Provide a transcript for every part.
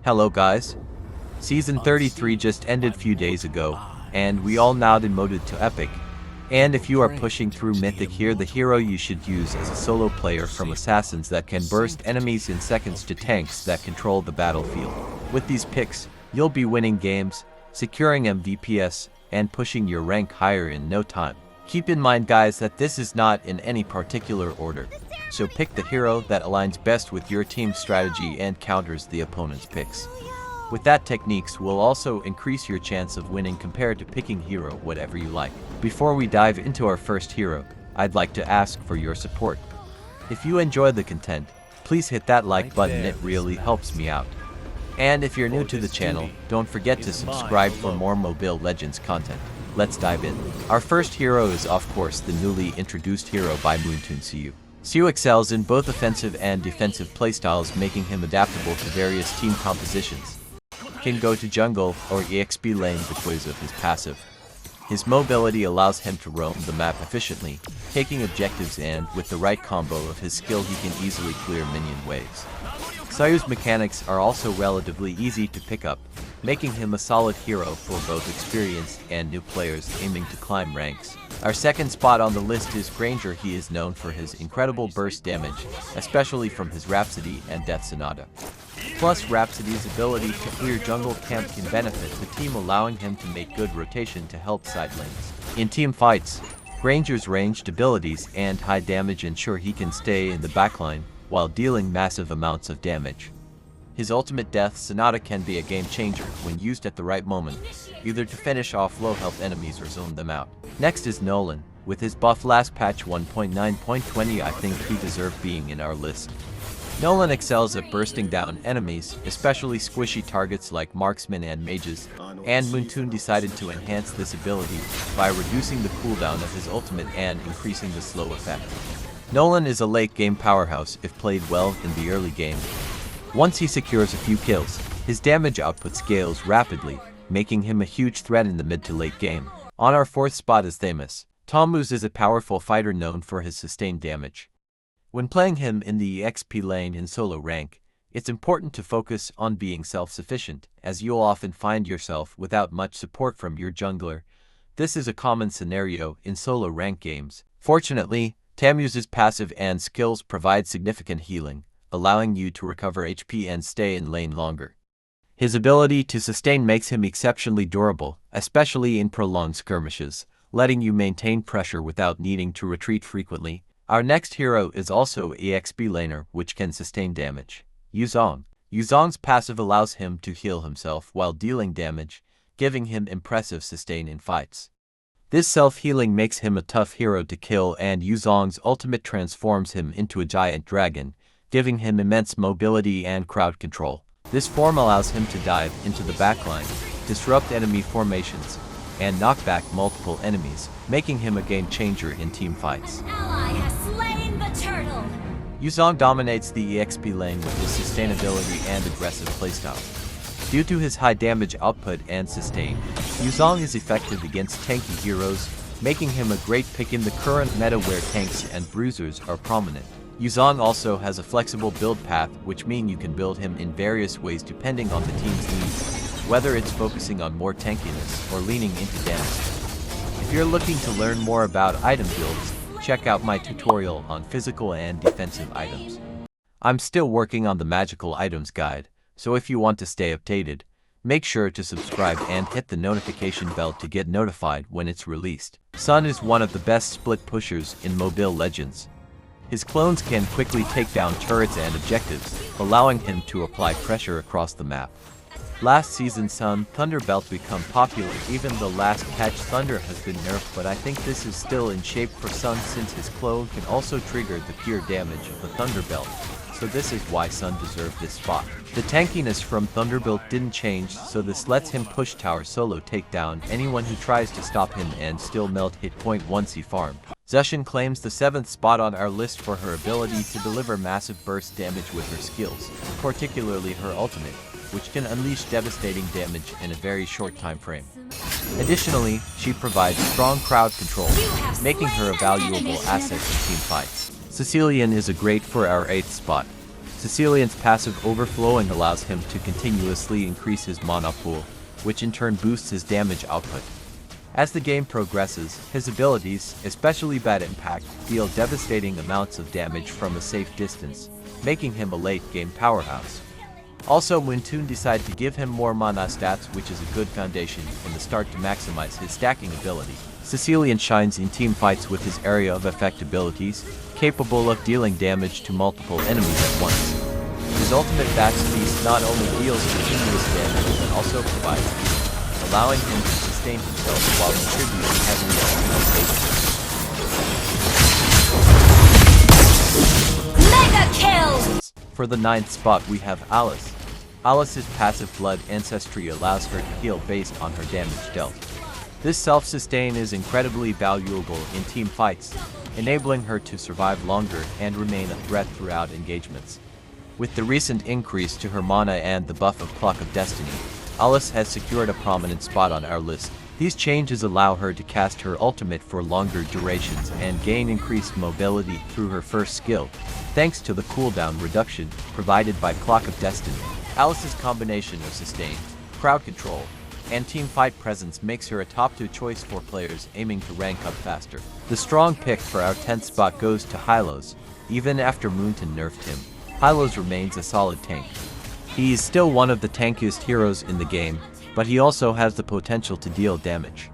Hello guys. Season 33 just ended few days ago, and we all now demoted to Epic. And if you are pushing through Mythic here, the hero you should use as a solo player from assassins that can burst enemies in seconds to tanks that control the battlefield. With these picks, you'll be winning games, securing MVPs, and pushing your rank higher in no time. Keep in mind guys that this is not in any particular order, so pick the hero that aligns best with your team's strategy and counters the opponent's picks. With that techniques will also increase your chance of winning compared to picking hero whatever you like. Before we dive into our first hero, I'd like to ask for your support. If you enjoy the content, please hit that like button, it really helps me out. And if you're new to the channel, don't forget to subscribe for more Mobile Legends content. Let's dive in. Our first hero is of course the newly introduced hero by Moontoon Siu. Siu excels in both offensive and defensive playstyles, making him adaptable to various team compositions. Can go to jungle or EXP lane because of his passive. His mobility allows him to roam the map efficiently, taking objectives, and with the right combo of his skill he can easily clear minion waves. Siu's mechanics are also relatively easy to pick up, making him a solid hero for both experienced and new players aiming to climb ranks. Our second spot on the list is Granger. He is known for his incredible burst damage, especially from his Rhapsody and Death Sonata. Plus, Rhapsody's ability to clear jungle camp can benefit the team, allowing him to make good rotation to help side lanes. In team fights, Granger's ranged abilities and high damage ensure he can stay in the backline while dealing massive amounts of damage. His ultimate Death Sonata can be a game changer when used at the right moment, either to finish off low health enemies or zone them out. Next is Nolan. With his buff last patch 1.9.20, I think he deserved being in our list. Nolan excels at bursting down enemies, especially squishy targets like marksmen and mages, and Moontoon decided to enhance this ability by reducing the cooldown of his ultimate and increasing the slow effect. Nolan is a late game powerhouse if played well in the early game. Once he secures a few kills, his damage output scales rapidly, making him a huge threat in the mid to late game. On our fourth spot is Themis. Tomuz is a powerful fighter known for his sustained damage. When playing him in the EXP lane in solo rank, it's important to focus on being self-sufficient, as you'll often find yourself without much support from your jungler. This is a common scenario in solo rank games. Fortunately, Tamuz's passive and skills provide significant healing, allowing you to recover HP and stay in lane longer. His ability to sustain makes him exceptionally durable, especially in prolonged skirmishes, letting you maintain pressure without needing to retreat frequently. Our next hero is also an EXP laner which can sustain damage. Yuzong. Yuzong's passive allows him to heal himself while dealing damage, giving him impressive sustain in fights. This self-healing makes him a tough hero to kill, and Yuzong's ultimate transforms him into a giant dragon, giving him immense mobility and crowd control. This form allows him to dive into the backline, disrupt enemy formations, and knock back multiple enemies, making him a game changer in team fights. Ally has slain the turtle. Yuzong dominates the EXP lane with his sustainability and aggressive playstyle. Due to his high damage output and sustain, Yuzong is effective against tanky heroes, making him a great pick in the current meta where tanks and bruisers are prominent. Yuzong also has a flexible build path, which means you can build him in various ways depending on the team's needs, whether it's focusing on more tankiness or leaning into damage. If you're looking to learn more about item builds, check out my tutorial on physical and defensive items. I'm still working on the magical items guide, so if you want to stay updated, make sure to subscribe and hit the notification bell to get notified when it's released. Sun is one of the best split pushers in Mobile Legends. His clones can quickly take down turrets and objectives, allowing him to apply pressure across the map. Last season Sun Thunderbelt became popular. Even the last patch Thunder has been nerfed, but I think this is still in shape for Sun since his clone can also trigger the pure damage of the Thunderbelt, so this is why Sun deserved this spot. The tankiness from Thunderbelt didn't change, so this lets him push tower solo, take down anyone who tries to stop him, and still melt hit point once he farmed. Zushin claims the 7th spot on our list for her ability to deliver massive burst damage with her skills, particularly her ultimate, which can unleash devastating damage in a very short time frame. Additionally, she provides strong crowd control, making her a valuable asset in team fights. Cecilian is a great for our 8th spot. Cecilian's passive overflowing allows him to continuously increase his mana pool, which in turn boosts his damage output. As the game progresses, his abilities, especially Bad Impact, deal devastating amounts of damage from a safe distance, making him a late-game powerhouse. Also, Moontoon decided to give him more mana stats, which is a good foundation in the start to maximize his stacking ability. Cecilian shines in team fights with his area of effect abilities, capable of dealing damage to multiple enemies at once. His ultimate Bat's Feast not only deals continuous damage but also provides healing, allowing him to sustain himself while contributing heavily to the Mega kill! For the 9th spot we have Alice. Alice's passive blood ancestry allows her to heal based on her damage dealt. This self-sustain is incredibly valuable in team fights, enabling her to survive longer and remain a threat throughout engagements. With the recent increase to her mana and the buff of Clock of Destiny, Alice has secured a prominent spot on our list. These changes allow her to cast her ultimate for longer durations and gain increased mobility through her first skill, thanks to the cooldown reduction provided by Clock of Destiny. Alice's combination of sustain, crowd control, and team fight presence makes her a top 2 choice for players aiming to rank up faster. The strong pick for our 10th spot goes to Hylos. Even after Moonton nerfed him, Hylos remains a solid tank. He is still one of the tankiest heroes in the game, but he also has the potential to deal damage.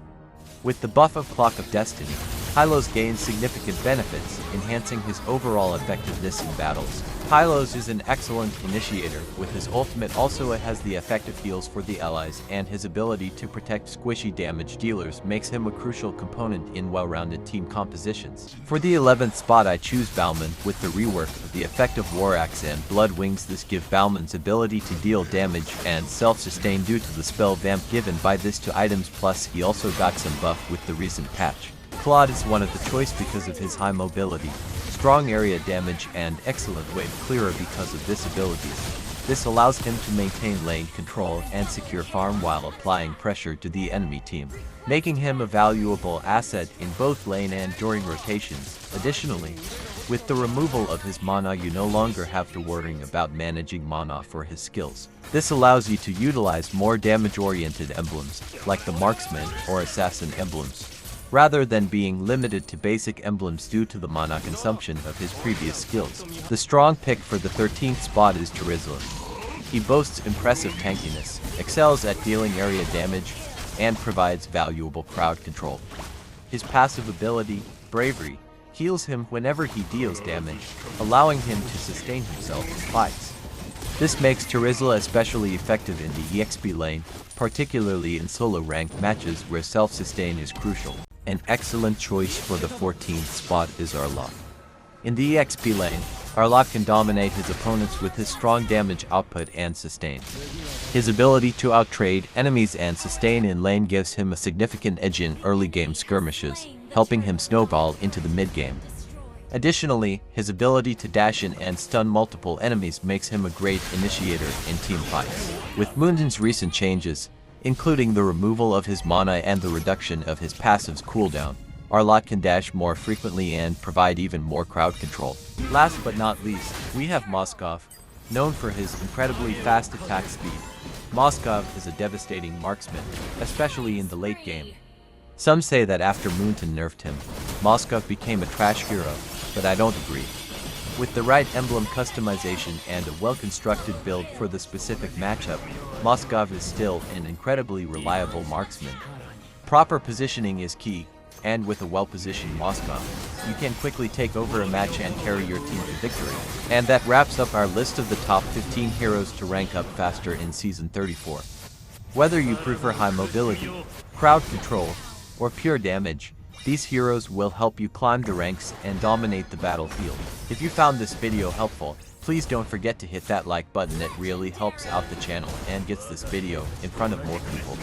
With the buff of Clock of Destiny, Hylos gains significant benefits, enhancing his overall effectiveness in battles. Hylos is an excellent initiator, with his ultimate also has the effective heals for the allies, and his ability to protect squishy damage dealers makes him a crucial component in well-rounded team compositions. For the 11th spot I choose Bauman. With the rework of the effective War Axe and Blood Wings, this gives Bauman's ability to deal damage and self-sustain due to the spell vamp given by this to items, plus he also got some buff with the recent patch. Claude is one of the choice because of his high mobility, strong area damage, and excellent wave clearer because of this abilities. This allows him to maintain lane control and secure farm while applying pressure to the enemy team, making him a valuable asset in both lane and during rotations. Additionally, with the removal of his mana, you no longer have to worry about managing mana for his skills. This allows you to utilize more damage-oriented emblems, like the marksman or assassin emblems, rather than being limited to basic emblems due to the mana consumption of his previous skills. The strong pick for the 13th spot is Terizla. He boasts impressive tankiness, excels at dealing area damage, and provides valuable crowd control. His passive ability, Bravery, heals him whenever he deals damage, allowing him to sustain himself in fights. This makes Terizla especially effective in the EXP lane, particularly in solo ranked matches where self-sustain is crucial. An excellent choice for the 14th spot is Arlok. In the EXP lane, Arlok can dominate his opponents with his strong damage output and sustain. His ability to outtrade enemies and sustain in lane gives him a significant edge in early game skirmishes, helping him snowball into the mid-game. Additionally, his ability to dash in and stun multiple enemies makes him a great initiator in team fights. With Moonton's recent changes, including the removal of his mana and the reduction of his passive's cooldown, Arlok can dash more frequently and provide even more crowd control. Last but not least, we have Moskov. Known for his incredibly fast attack speed, Moskov is a devastating marksman, especially in the late game. Some say that after Moonton nerfed him, Moskov became a trash hero, but I don't agree. With the right emblem customization and a well-constructed build for the specific matchup, Moskov is still an incredibly reliable marksman. Proper positioning is key, and with a well-positioned Moskov, you can quickly take over a match and carry your team to victory. And that wraps up our list of the top 15 heroes to rank up faster in Season 34. Whether you prefer high mobility, crowd control, or pure damage, these heroes will help you climb the ranks and dominate the battlefield. If you found this video helpful, please don't forget to hit that like button. It really helps out the channel and gets this video in front of more people.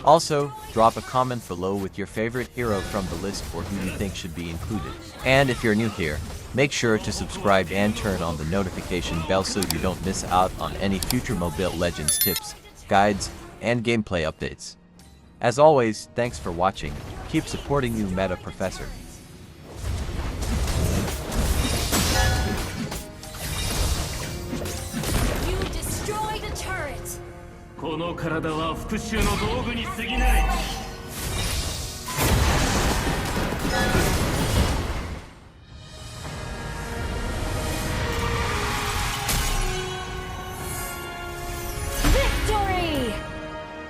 Also, drop a comment below with your favorite hero from the list or who you think should be included. And if you're new here, make sure to subscribe and turn on the notification bell so you don't miss out on any future Mobile Legends tips, guides, and gameplay updates. As always, thanks for watching. Keep supporting you, Meta Professor. この体は復讐の道具に過ぎない。